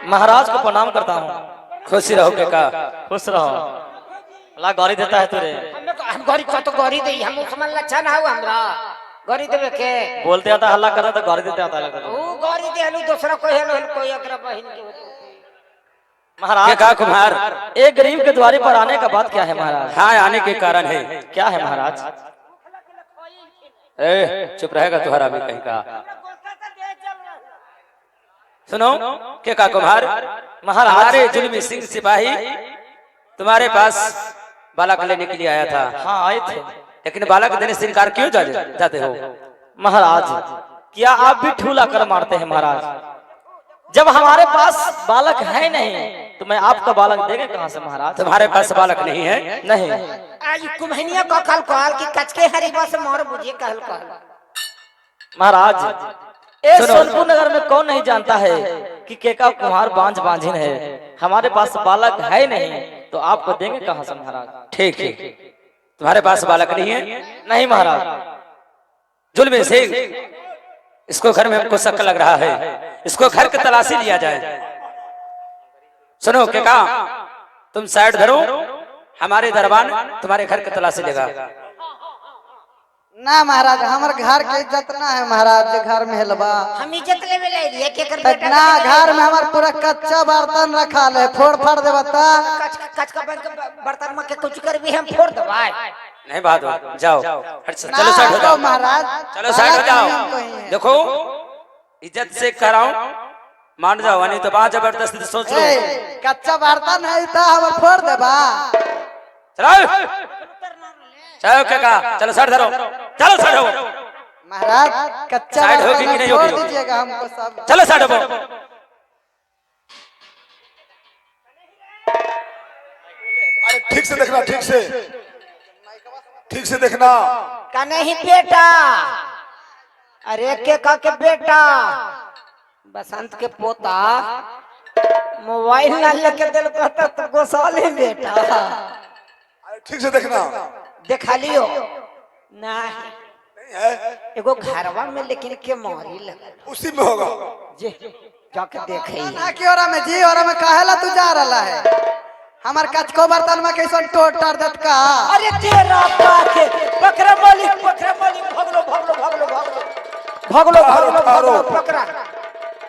महाराज को प्रणाम करता हूँ। खुशी रहो के का खुश रहो। अल्लाह गौरी देता है तुरे। हम गौरी को तो गौरी दे हम समझ लच्छा ना हो हमरा गौरी देवे के बोलते आता हल्ला करता तो गौरी देते आता लगता। ओ गौरी दे हनु दूसरा कोई हनु कोई एकरा बहन के महाराज का कुमार एक गरीब के द्वारे पर आने का बात क्या है महाराज? हाँ आने के कारण है। क्या है महाराज? ए चुप रहेगा तुम्हारा भी कहीं का। सुनो के का कुमार महाराज हमारे जुल्मी सिंह सिपाही तुम्हारे पास बालक लेने के लिए आया था। हाँ आए थे। लेकिन बालक देने से इनकार क्यों जाते हो? महाराज क्या आप भी ठूला कर मारते हैं महाराज? जब हमारे पास बालक है नहीं तो मैं आपका बालक देगा कहाँ से महाराज? तुम्हारे पास बालक नहीं है? नहीं। आज कुम्हनिया को कल कहल कि कचके हरीबा से मोर बुझे कहल महाराज ए सोनपुर नगर में कौन नहीं जानता है कि केका कुम्हार बांझ बांझिन है। हमारे पास बालक है नहीं तो आपको देंगे कहाँ से महाराज? ठीक है तुम्हारे पास बालक नहीं है? नहीं महाराज। जुल्मी सिंह इसको घर में हमको शक लग रहा है। इसको घर की तलाशी लिया जाए। सुनो के का तुम साइड धरो हमारे दरबान तुम्हारे घर की तलाशी लेगा। ना महाराज हमारे घर के इज्जत ना है महाराज जे घर में हेलबा हम इज्जत लेवे ले लिए के कर बेटा ना घर में हमार पूरा कच्चा बर्तन रखा ले फोड़ फाड़ दे बता कच का बर्तन में के कुछ कर भी हम फोड़ दबाए नहीं बात जाओ चलो साइड हो जाओ महाराज चलो साइड हो जाओ। देखो इज्जत से कराऊं मान जाओ नहीं तो बात जबरदस्ती सोच लो। कच्चा बर्तन है तो हम फोड़ देबा। चलो चलो के का चलो साइड धरो चलो साइड हो महाराज कच्चा साइड होगी कि नहीं छोड़ होगी? दीजिएगा हमको सब। चलो साइड हो। अरे ठीक से देखना ठीक से देखना। का नहीं बेटा अरे के का के बेटा बसंत के पोता मोबाइल ना लेके दिल कहता तो गोसाले बेटा अरे ठीक से देखना। देखा लियो नहीं नहीं है एगो घरवा में लेकिन के मोहरी लगल उसी में होगा। जे जाके देखे ना की ओरा में जी ओरा में काहेला तू जा रहा है? हमार कचको बर्तन में कैसन टोट टार देत का। अरे तेरा पाके पकड़ा मालिक भागलो भागलो भागलो भागलो भागलो भागलो भागलो पकड़ा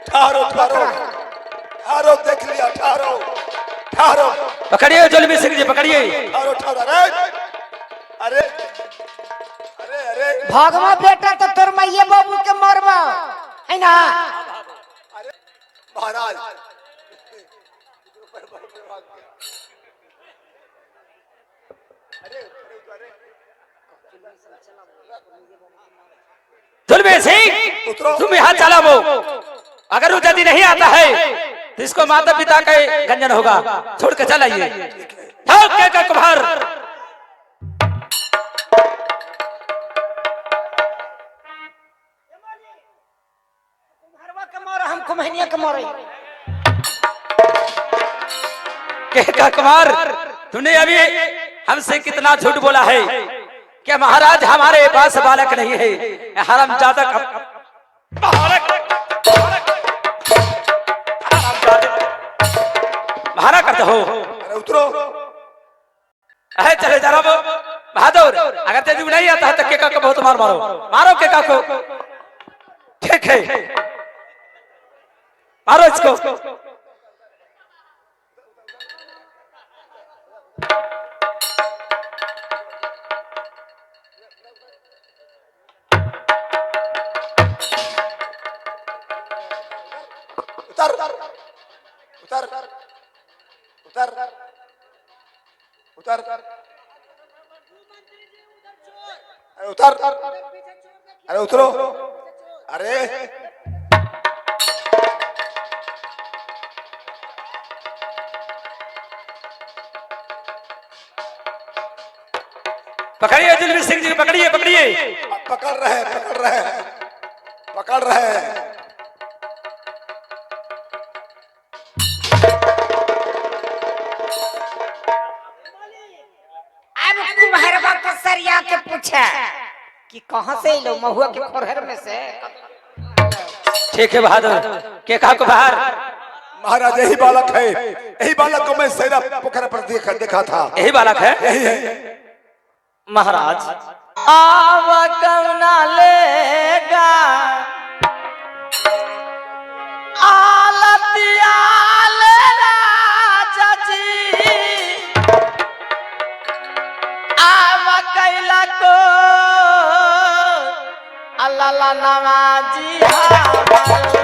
ठहरो ठहरो ठहरो देख लिया ठहरो ठहरो पकड़िए जुल्मी सिंह जी पकड़िए। ठहरो ठहरो। अरे अरे अरे अरे भागवा बेटा तो तोर मैये बाबू के मरवा है ना। महाराज जुल्मी सिंह तुम यहाँ चला वो अगर वो यदि नहीं आता है तो इसको माता पिता का गंजन होगा। छोड़ के चल आइए का कुम्हार। हम कुम्हनिया के मारे का कुमार तूने अभी हमसे कितना झूठ बोला है क्या महाराज हमारे पास बालक नहीं है। हरम जादा महारा करते हो। अरे उतरो। अरे चले जा रहा बहादुर अगर तेज नहीं आता है तो केका को बहुत मारो केका को। ठीक है मारो इसको। उतर उतर उतर उतर अरे उतर अरे उतरो। अरे पकड़िए जुल्मी सिंह जी पकड़िए पकड़ रहे हैं। सरिया के पूछा कि कहां से लो महुआ के खोरहर में से। ठीक है बहादुर के कहा को बाहर महाराज यही बालक है, यही बालक को मैं सैरा पोखरा पर देखा था। यही बालक है। यही है महाराज आव कवना लेगा आलतिया ले राजा जी आव कैला को अल्लाह नवाजी हमारो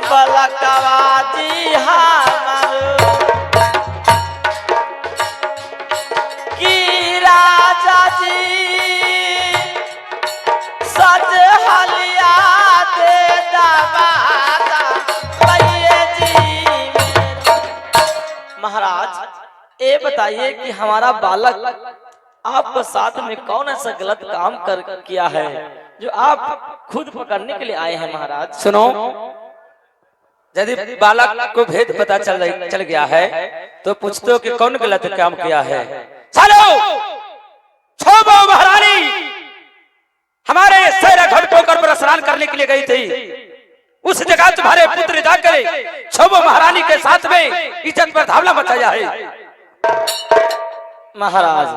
बलकवाजी हमारो की राजा जी सज हलिया दे दबादा भैया जी। महाराज ये बताइए कि हमारा बालक आपके साथ में कौन ऐसा गलत काम कर किया है जो आप खुद पकड़ने के लिए आए हैं। महाराज सुनो, यदि बालक को भेद पता चल गया है तो पूछते हो कि कौन गलत काम किया है। चलो छोबो महारानी हमारे सैरा घाट पोखर पर स्नान करने के लिए गई थी। उस जगह तुम्हारे पुत्र जाकर छोबो महारानी के साथ में इज्जत पर धावला मचाया है। महाराज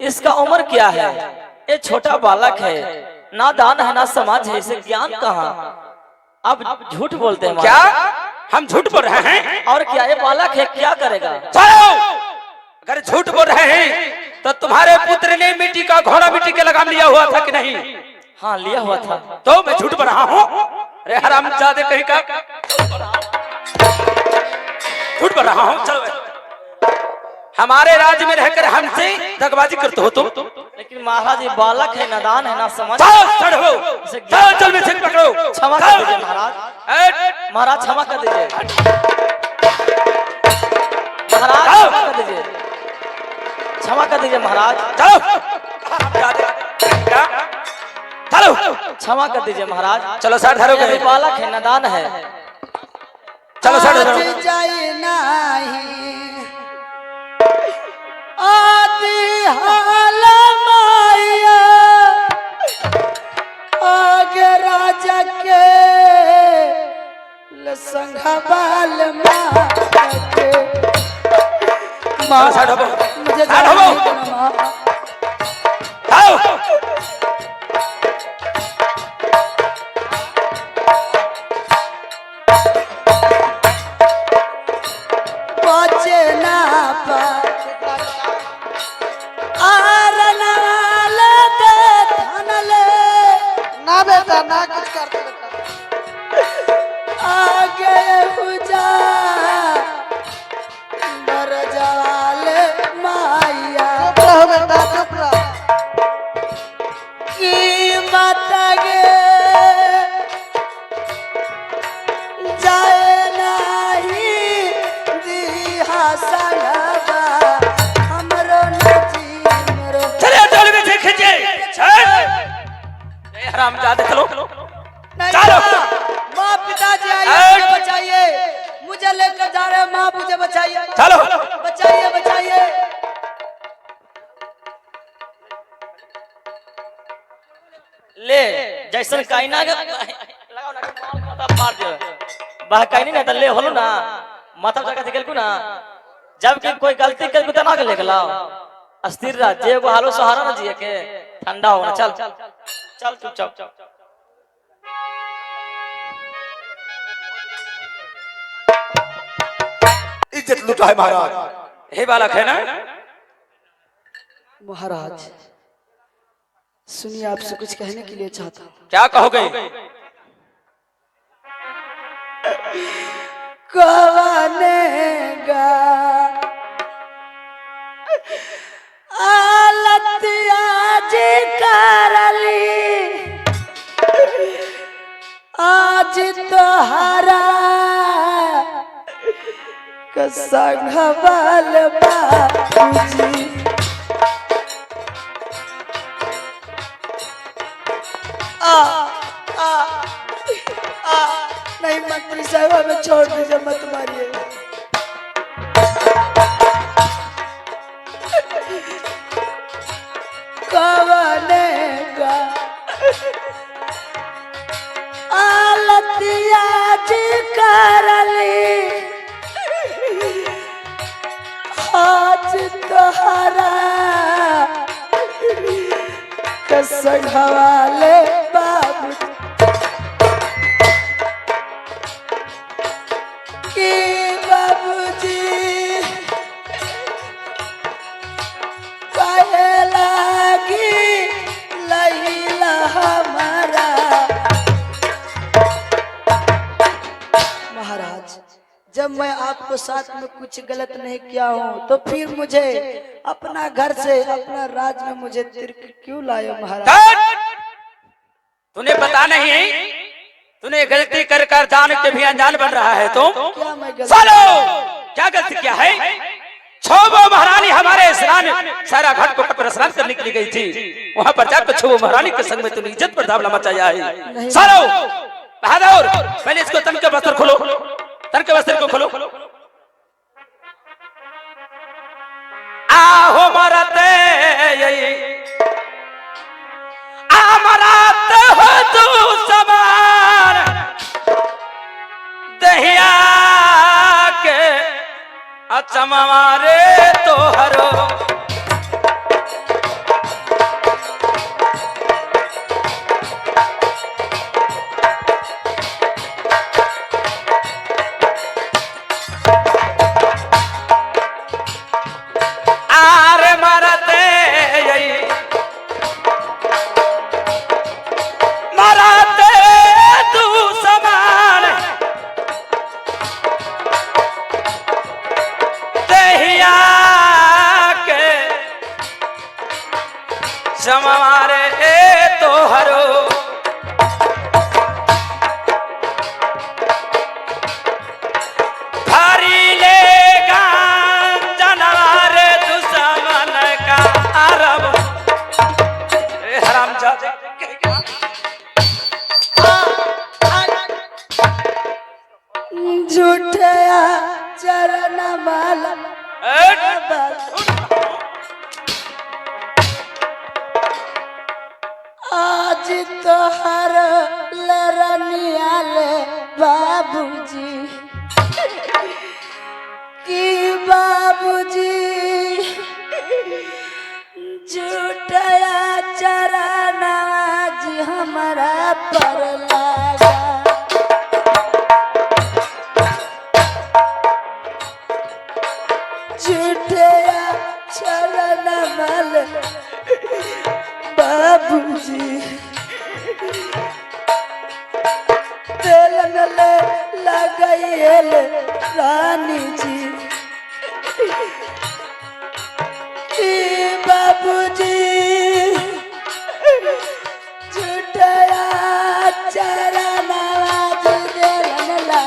इसका उम्र क्या है? ये छोटा बालक है, ना दान है ना समाज है, इसे ज्ञान कहाँ? आप झूठ बोलते हैं। क्या हम झूठ बोल रहे हैं? और क्या ये बालक है, क्या करेगा? चलो अगर झूठ बोल रहे हैं तो तुम्हारे पुत्र ने मिट्टी का घोड़ा मिट्टी के लगाम लिया हुआ था कि नहीं? हाँ लिया हुआ था। तो मैं झूठ बोल रहा हूँ? अरे हरामजादे कहीं का झूठ बोल रहा हूँ। चलो हमारे राज्य में रहकर हमसे दगबाजी करते हो तुम। लेकिन महाराज ये बालक है, नादान है, ना समझ। चल मैं सिर पकड़ो। क्षमा कर दीजिए महाराज। महाराज क्षमा कर दीजिए। महाराज क्षमा कर दीजिए। क्षमा कर दीजिए महाराज। चलो चलो क्षमा कर दीजिए महाराज। चलो सर धरो। ये बालक है, नादान है। चलो सर धरो। जाए नहीं आदि हाल माया आगे राजा के संघबाल मुझे बचे ना पा ना बेटा ना कुछ करते आगे बुझा बर जवाले माया। चुप रहो बेटा चुप रहो। की मत गे जाए नहीं दिहा संगबा हमरो नजी मरो। चले डोल में खींचे हरामजादे। चलो चलो माँ पिताजी आइए मुझे बचाइए, मुझे लेकर जा रहे हैं। माँ मुझे बचाइए। चलो बचाइए बचाइए। ले जैसन काइना के लगाओ ना माथा मार दियो। बहकाइनी ना त ले होलो ना माथा जगह से गेलकू ना। जब कि कोई गलती करबू त ना के ले गलाओ। अस्थिर रह जे वो हालो सहारा ना जिए के ठंडा होना। चल चल चुपचाप। इज्जत लुटा है महाराज। हे बालक है ना? महाराज सुनिए, आपसे कुछ कहने के लिए चाहता हूँ। क्या कहोगे? कवनेगा आलतिया जी करली आज तोहरा संघवाल बाबूजी नहीं मंत्री साहब हमें छोड़ दीजिए, मत मारिए। कवनेगा आलतिया जी करली आज तोहरा संघवाले बाबू की बाबूजी कहे लागी लैला हमारा। महाराज जब मैं आपको साथ में कुछ गलत नहीं किया हूँ तो फिर मुझे अपना घर से अपना राज में मुझे तिरक क्यों लाए महाराज? तूने पता नहीं, तूने गलती कर कर जान के भी अनजान बन रहा है। तो क्या मैं गलत सालो क्या गलती किया है? छोबो महारानी हमारे स्नान सारा घाट को पर स्नान करने के लिए गई थी, वहां पर जाकर छोबो महारानी के संग में तूने इज्जत पर दावला मचाया है। सालो बहादुर पहले इसको तन के वस्त्र खोलो, तन के वस्त्र को खोलो। आहो मरते आमरात हो तू समान दहिया के अचमारे तो हरो। आरे मरते मरते तू समान दहिया के समारे तो हरो। भारी ले जानवर दुश्मन का अरब हराम जादे झूठे चरण माला आज तोहर लरनियाले बाबूजी की बाबूजी झूठया चरण आज हमारा पर लागा। झूठया चरण मल बाबूजी तेल नले लगाइल रानी जी बाबूजी झूठया चरण आज देलनला।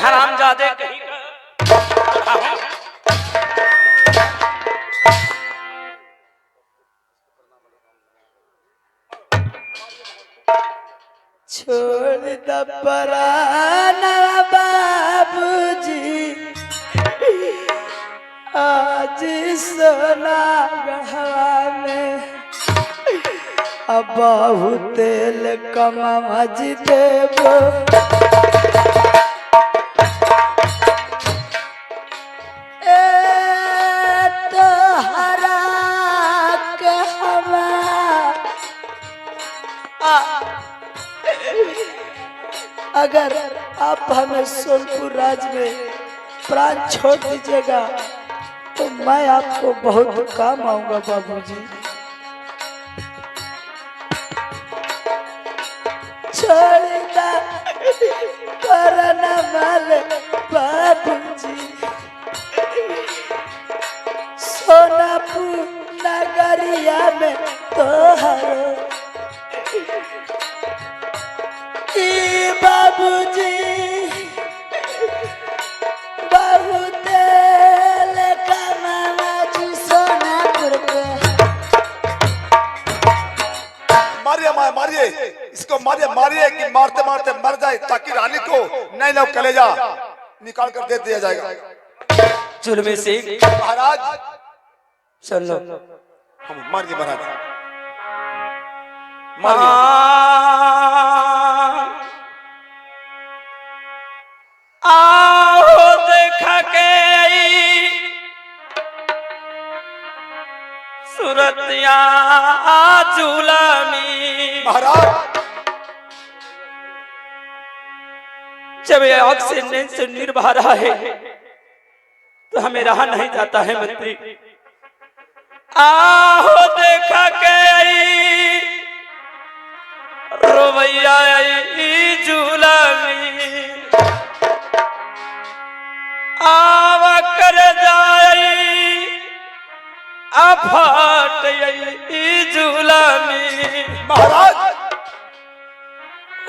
हराम जादे कहीं छोड़ द पराना बाबूजी आज सोना गढ़वा में अब बहुत तेल कमा जी देव। अगर आप हमें सोनपुर राज में प्राण छोड़ दीजिएगा तो मैं आपको बहुत काम आऊंगा बाबूजी। छोड़ना करना वाले बाबूजी सोनापुर नगरिया में तोहर बाबूजी बहुत लेका मामा जी सोनापुर पे मारिए मारिए इसको मारिए मारिए कि मारते मारते मर जाए ताकि रानी को नहीं लोग कलेजा निकाल कर दे दिया जाएगा। जुल्मी सिंह महाराज सुन लो। हम मारिए महाराज आओ देखा के सूरतिया जुलमी। महाराज जब ये आग से नींद से निर्भा रहा है तो हमें रहा नहीं जाता है मंत्री। आओ देखा के रोवैया जुलमी। आवा कर जाई अफाट जुलमी। महाराज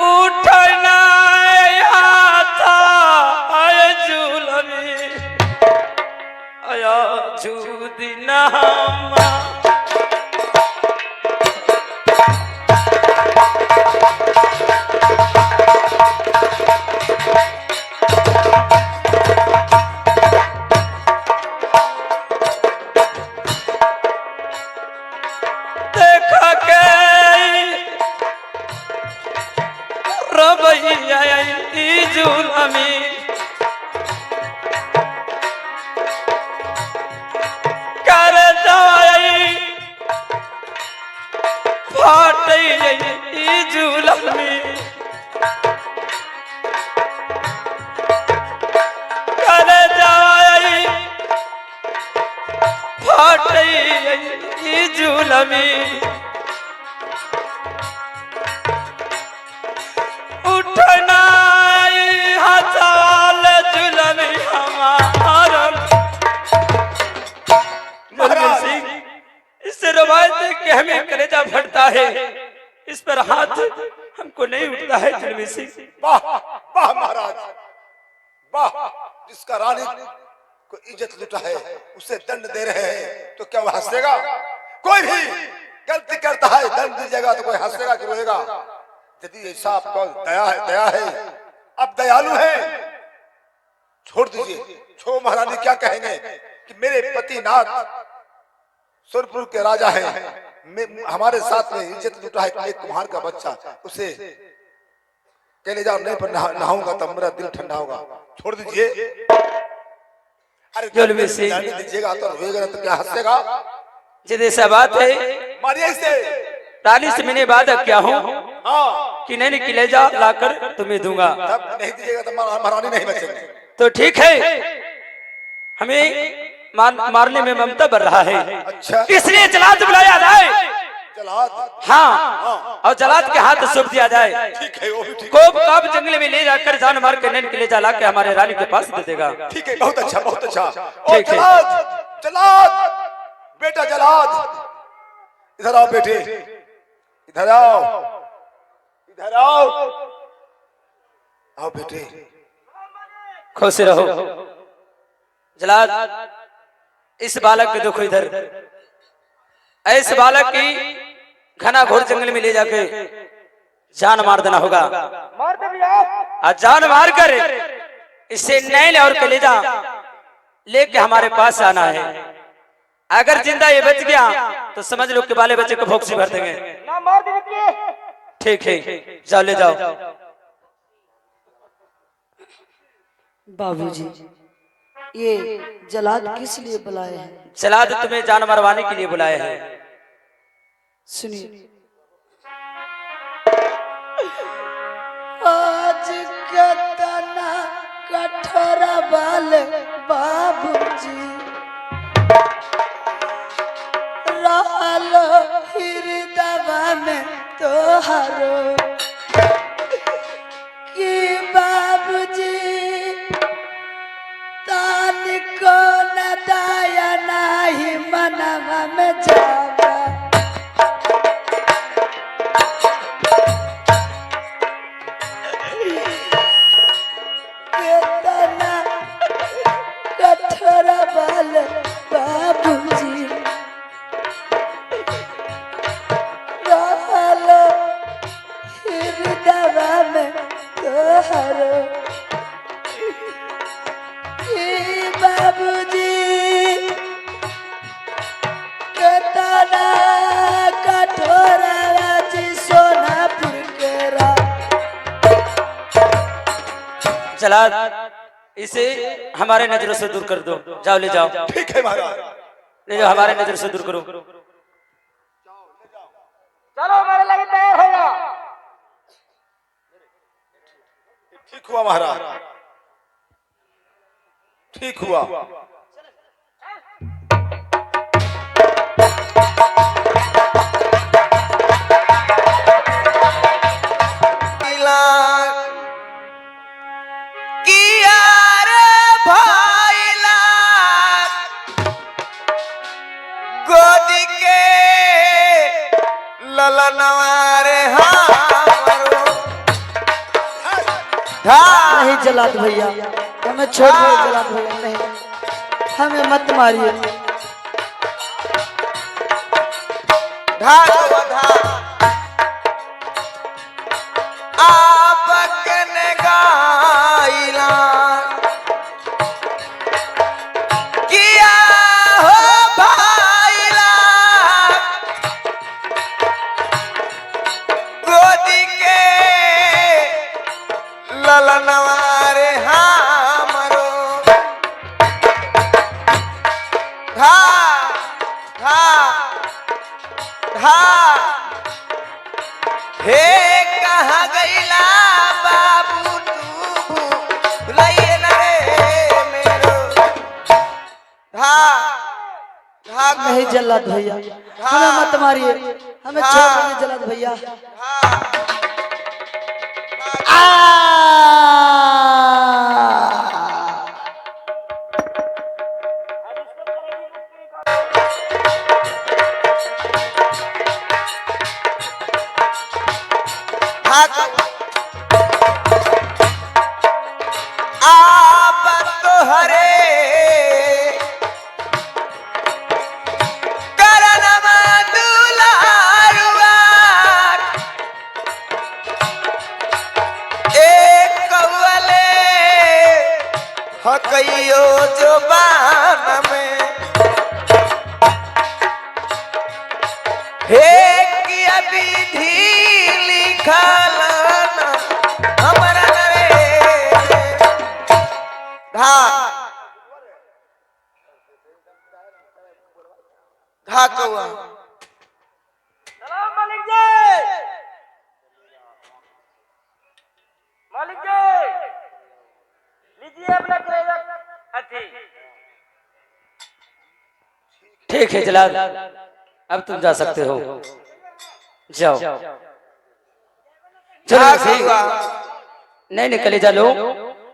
उठना आता आय जुलमी आया जुदिना देखा के रवैया जुलमी। कर जाई फाट जुलमी। कर जाई फाट जुलमी। उठना हजाल जुलमी हमारा। सिंह इस रवायत देख के हमें कलेजा फटता है। इस पर हाथ हमको नहीं उठता है जुलमी सिंह। वाह वाह महाराज वाह। जिसका रानी को इज्जत लुटा है उसे दंड दे रहे हैं तो क्या वो हंसेगा? कोई भी गलती करता है दंड दीजिएगा तो कोई हंसेगा कि रोएगा? यदि ऐसा आपको दया है अब दयालु है छोड़ दीजिए। छो महारानी क्या कहेंगे कि मेरे पति नाथ सुरपुर के राजा हैं, हमारे साथ में इज्जत लुटा है एक कुम्हार का बच्चा, उसे कलेजा नहीं पर नहाऊंगा तब मेरा दिल ठंडा होगा। छोड़ दीजिए। अरे दीजिएगा तो रोएगा तो क्या हंसेगा? जिद ऐसा बात है मारिए इसे। रानी से मैंने वादा किया हूँ हाँ कि नहीं कलेजा लाकर तुम्हें दूंगा। तब नहीं दीजिएगा तो महारानी नहीं बचेगी। तो ठीक है हमें मारने में ममता बढ़ रहा है। अच्छा इसलिए जलाद बुलाया जाए। जलाद हाँ और जलाद के हाथ सौंप दिया जाए। ठीक है वो भी ठीक कोप काप जंगल में ले जाकर जान मार के नैन कलेजा ला के हमारे रानी के पास दे देगा। ठीक है बहुत अच्छा बहुत अच्छा। ठीक है। जलाद जलाद बेटा जलाद इधर आओ बेटे इधर आओ इधर आओ आओ बेटे। खुश रहो जलाद। इस बालक के देखो इधर ऐसे बालक की घना घोर जंगल में ले जाके जान मार देना होगा। और जान मार कर इसे नैन और कलेजा लेके हमारे पास आना है। अगर जिंदा ये बच गया तो समझ लो कि बाले बच्चे को भोग से भर देंगे। ठीक है जाओ ले जाओ। बाबूजी ये जलाद किस लिए बुलाए हैं? जलाद तुम्हें जान मरवाने के लिए बुलाए हैं। सुनिए। आज कतना कठोर बाल बाबूजी रहलो हृदय में तोहरो कि बाबूजी को न दाया नाही मनवा में जावा। तोहरो ई बाबूजी केतना कठोरा जी सोनापुर के चला इसे हमारे नजरों से दूर कर दो। जाओ ले जाओ, ठीक है महाराज। ले जाओ, हमारे नजर से दूर करो। चलो मेरे लगे तैयार हो जाओ। ठीक हुआ महाराज, ठीक हुआ। नहीं जलाद भैया, हमें छोड़ दो जलाद भैया, नहीं हमें मत मारिए। नहीं जलाद भैया, हमें मत मारिए, हमें छोड़ दीजिए जलाद भैया। कईयो जुबान में हे कि अभी भी लिखल हमारा कौआ मालिक जी, मालिक जी लीजिए अपना करेजा। ठीक है जलाल, अब तुम जा सकते हो, जाओ। चलो सही, नैन कलेजा लो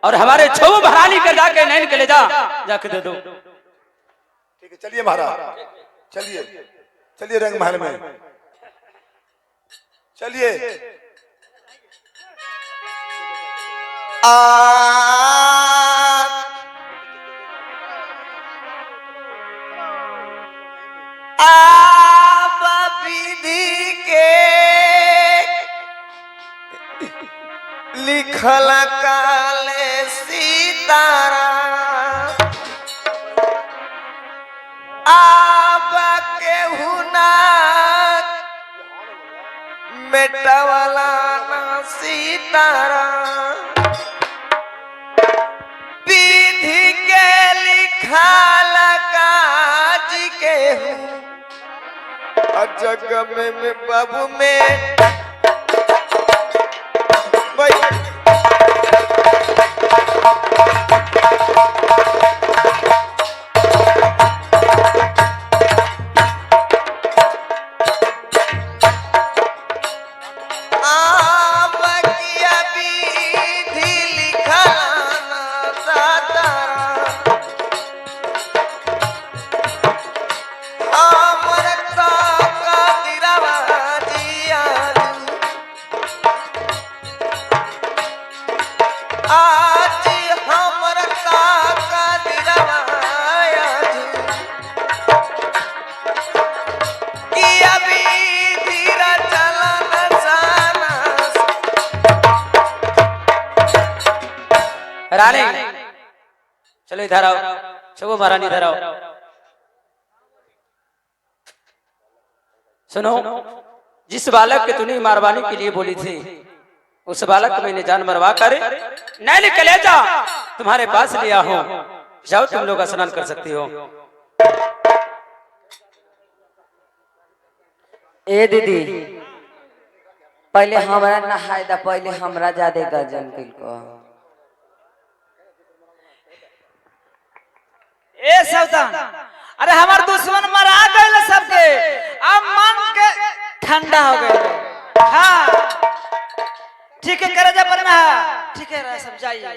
और हमारे छो भरानी कर जाके नैन कलेजा जाके दे दो। ठीक है, चलिए महाराज, चलिए चलिए रंग महल में चलिए। विधि के लिखल काले सीतारा आप केहू ना मेटवाला ना सीतारा विधि के लिखल काज केहू जग में बाबू में रानी चलो इधर आओ, चलो महारानी इधर आओ। सुनो, जिस बालक के तूने मारवाने के लिए बोली थी उस बालक को मैंने जान मरवा कर नैन कलेजा तुम्हारे पास लिया हूं। जाओ तुम लोग स्नान कर सकती हो। ए दीदी पहले हमरा नहाय दा, पहले हमरा ज्यादा गजन किल को। ए सावधान, अरे हमार दुश्मन मरा गए सबके, अब मन के ठंडा हो गए। हाँ ठीक है, करे जा पर में ठीक है, सब जाइए।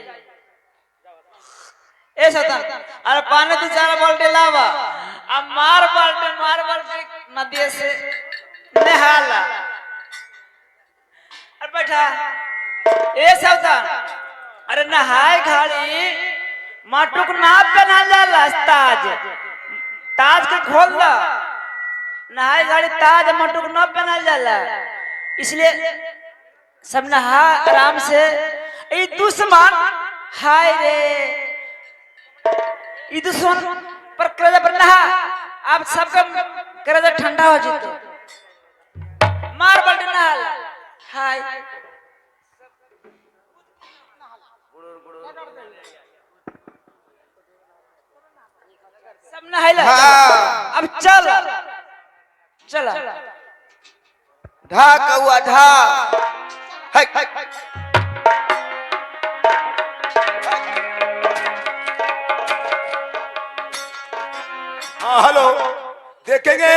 ए सावधान, अरे पानी तू 4 बाल्टी लावा, अब मार बाल्टी नदी से नहाला। अरे बैठा। ए सावधान, अरे नहाए घाड़ी माटुक ना पहना जाला, ताज के खोल दा। नहाए घाड़ी ताज माटुक ना पहना जाला, इसलिए सब नहा आराम से। ई दुश्मन हाय रे, ई दुश्मन पर करे पर नहा, अब सबका करे ठंडा हो जीतो। मार बाल्टी नहाला। हाय सब नहाइला। अब चल चल ढा कौआ ढा। हाँ हेलो, देखेंगे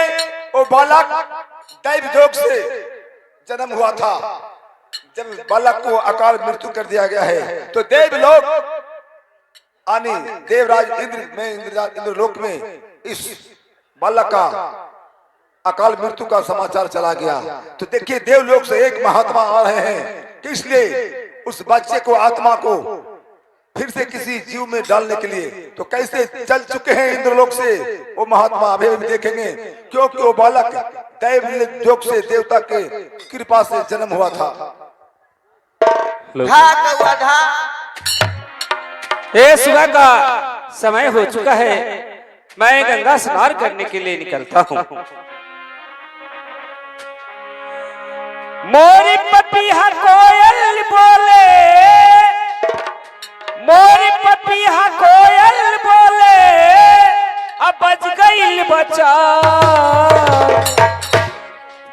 वो बालक दैव योग से जन्म हुआ था। जब बालक को अकाल मृत्यु कर दिया गया है तो देव लोग आनी देवराज इंद्र लोक में इस बालक का अकाल मृत्यु का समाचार चला गया। तो देखिए देवलोक से एक महात्मा आ रहे हैं कि इसलिए उस बच्चे को, आत्मा को फिर से किसी जीव में डालने के लिए। तो कैसे चल चुके हैं इंद्रलोक से वो महात्मा, अभी भी देखेंगे, क्योंकि वो बालक दैवलोक से देवता के कृपा से जन्म हुआ था। ढा कौआ ढा। ए सुबह का समय हो चुका है, मैं गंगा स्नान करने के लिए निकलता हूँ। मोरी पपीहा कोयल बोले, मोरी पपीहा कोयल बोले, अब बज गईल बचा।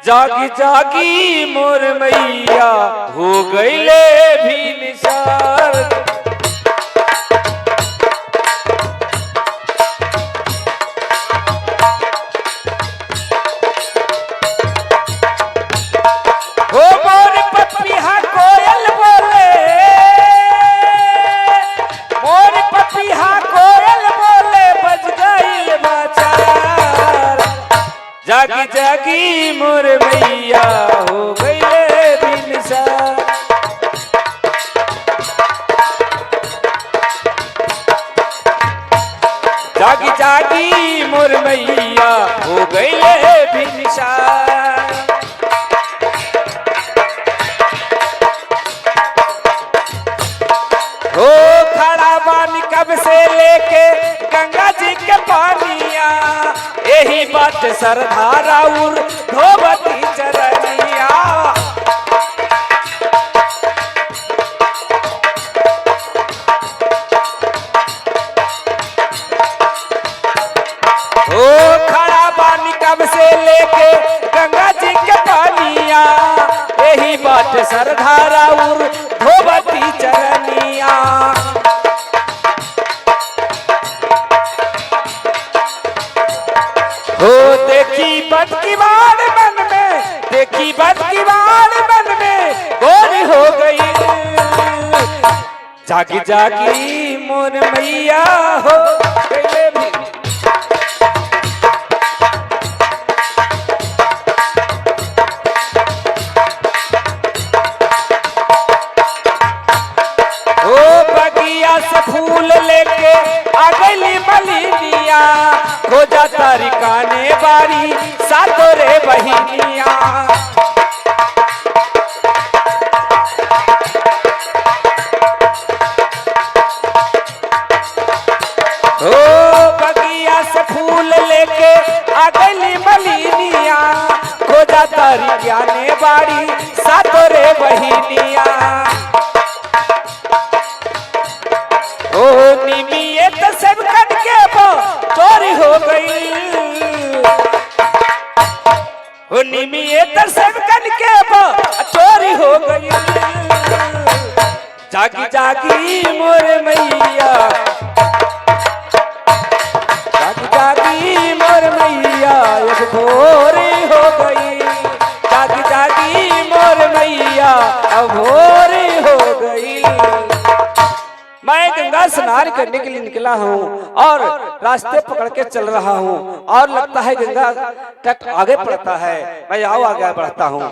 जागी जागी मोर मैया हो गईले भी निसार। जागी जागी मोर मैया हो गईले बिनसार। जागी जागी मोर मैया हो गईले बिनसार। हो खड़ा बानी कब से लेके गंगा जी के पानिया, यही बात सरधारा उर धोबती चरनिया। ओ खड़ा बानी कब से लेके गंगा जी के पानिया, यही बात सरधारा उर धोबती चरनिया। हो देखी बद की बाड़ मन में, देखी बद की बाड़ मन में गोरी हो गई। जागी जागी मोर मैया हो गईले भी। ओ बगिया से फूल लेके आ गईली मलिनिया, हो जाता रिकाने बारी सातो रे बहिनिया। सारी ज्ञाने बाड़ी सातोरे बहिनिया ओ निमिये तो सब कट के चोरी हो गई ओ निमिये तो सब कट के चोरी हो गई जागी जागी मोर मैया जागी जागी मोर मैया एक भोरी हो गई जागी जागी मोर मैया अब भोरी हो गई। मैं गंगा स्नान करने के लिए निकला हूँ और रास्ते पकड़ के चल रहा हूँ और लगता है गंगा तट आगे पड़ता है, मैं आओ आगे बढ़ता हूँ।